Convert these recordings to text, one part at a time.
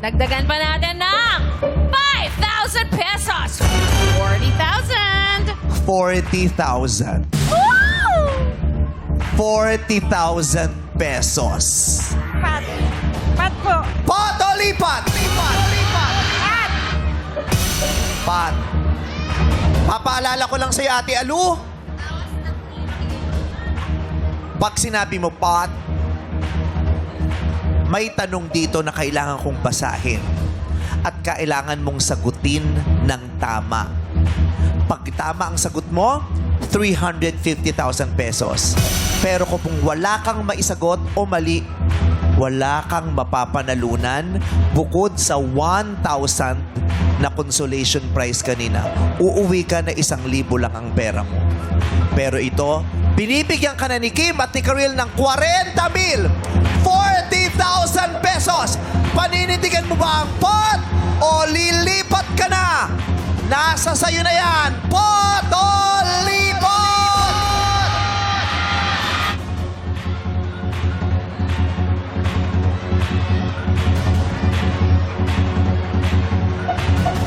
Dagdagan pa natin ng 5,000 pesos. 40,000. 40,000. Woo! 40,000 pesos. Pat. Pat po. Pot o lipat? Lipat. Pat. Pat. Papaalala ko lang sa'yo, Ate Alu. Pag sinabi mo, Pot, may tanong dito na kailangan kong basahin at kailangan mong sagutin ng tama. Pag tama ang sagot mo, 350,000 pesos. Pero kung wala kang maisagot o mali, wala kang mapapanalunan bukod sa 1,000 na consolation prize kanina. Uuwi ka na 1,000 lang ang pera mo. Pero ito, binibigyan ka na ni Kim at ni Karil ng 40,000. 40,000 pesos. Paninindigan mo ba ang pot o lilipat ka na? Nasa sayo na yan. Pot o lipat?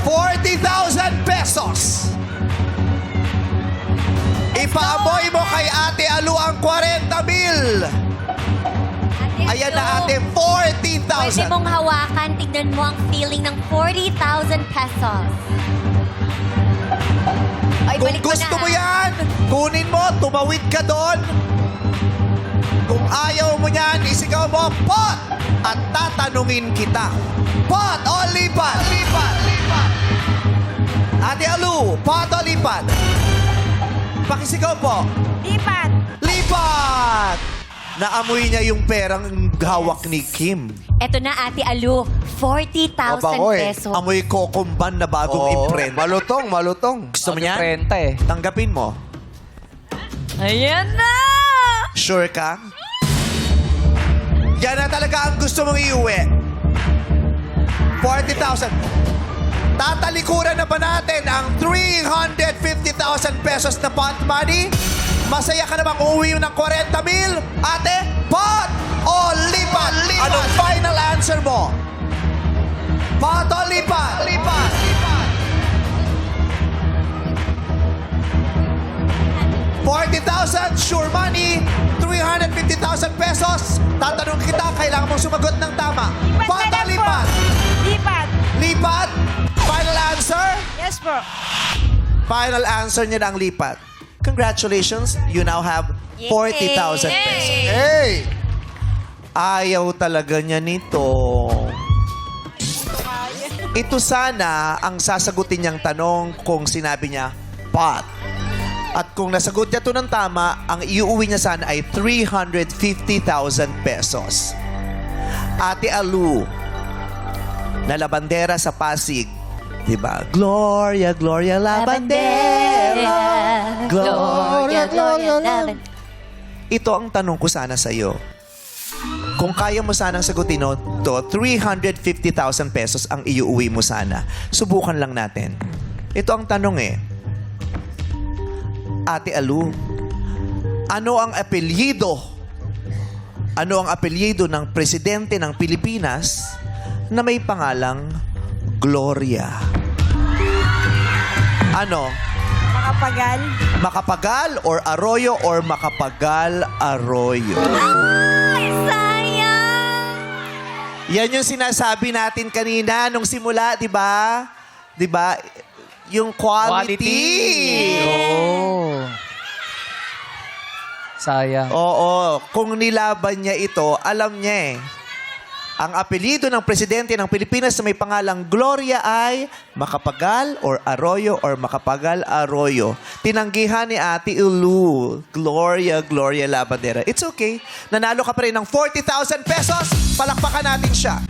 40,000 pesos. Ipaamoy mo kay Ate Alu ang 40,000. Ayan na ate, Pwede 40,000. mong hawakan, tignan mo ang feeling ng 40,000 pesos. Ay, Kung balik ko gusto na, mo ha? yan, kunin mo, tumawid ka doon. Kung ayaw mo yan, isigaw mo, pot! At tatanungin kita, pot o lipat? Lipat, lipat. Ate Alu, pot o lipat? Pakisigaw po, Lipat. lipat! Naamoy niya yung perang hawak ni Kim. Eto na, Ate Alu, 40,000 pesos. Amoy kokomban na bagong imprint. Malutong, malutong. Gusto mo yan? Renta eh. Tanggapin mo. Ayan na! Sure ka? Yan na talaga ang gusto mong iuwi. 40,000. Tatalikuran na ba natin ang 350,000 pesos na pot money? Masaya ka na bang uuwi ng 40,000? Ate, pot o lipat? Anong final answer mo? Pot o lipat? Lipat. 40,000, sure money. 350,000 pesos. Tatanong kita, kailangan mong sumagot ng tama. Lipat Pot na o lang po. lipat? Lipat. Lipat? Final answer? Yes po. Final answer niya na ang lipat. Congratulations, you now have 40,000 pesos. Hey! Ayaw talaga niya nito. Ito sana ang sasagutin niyang tanong kung sinabi niya, pot. At kung nasagot niya ito ng tama, ang iuwi niya sana ay 350,000 pesos. Ate Alu, na labandera sa Pasig, diba? Gloria, Gloria Labandera. Gloria, Gloria Labandera. Ito ang tanong ko sana sa'yo. Kung kaya mo sanang sagutin to, 350,000 pesos ang iuwi mo sana. Subukan lang natin. Ito ang tanong eh. Ate Alu, ano ang apelyido? Ano ang apelyido ng presidente ng Pilipinas na may pangalang Gloria? Ano? Makapagal. Makapagal or Arroyo or Makapagal Arroyo? Ay, sayang! Yan yung sinasabi natin kanina nung simula, di ba? Di ba? Yung quality. Oh. Sayang. Oo. Kung nilaban niya ito, alam niya eh. Ang apelyido ng presidente ng Pilipinas na may pangalang Gloria ay Makapagal or Arroyo or Makapagal Arroyo. Tinanggihan ni Ate Ulu, Gloria, Gloria Labandera. It's okay. Nanalo ka pa rin ng 40,000 pesos. Palakpakan natin siya.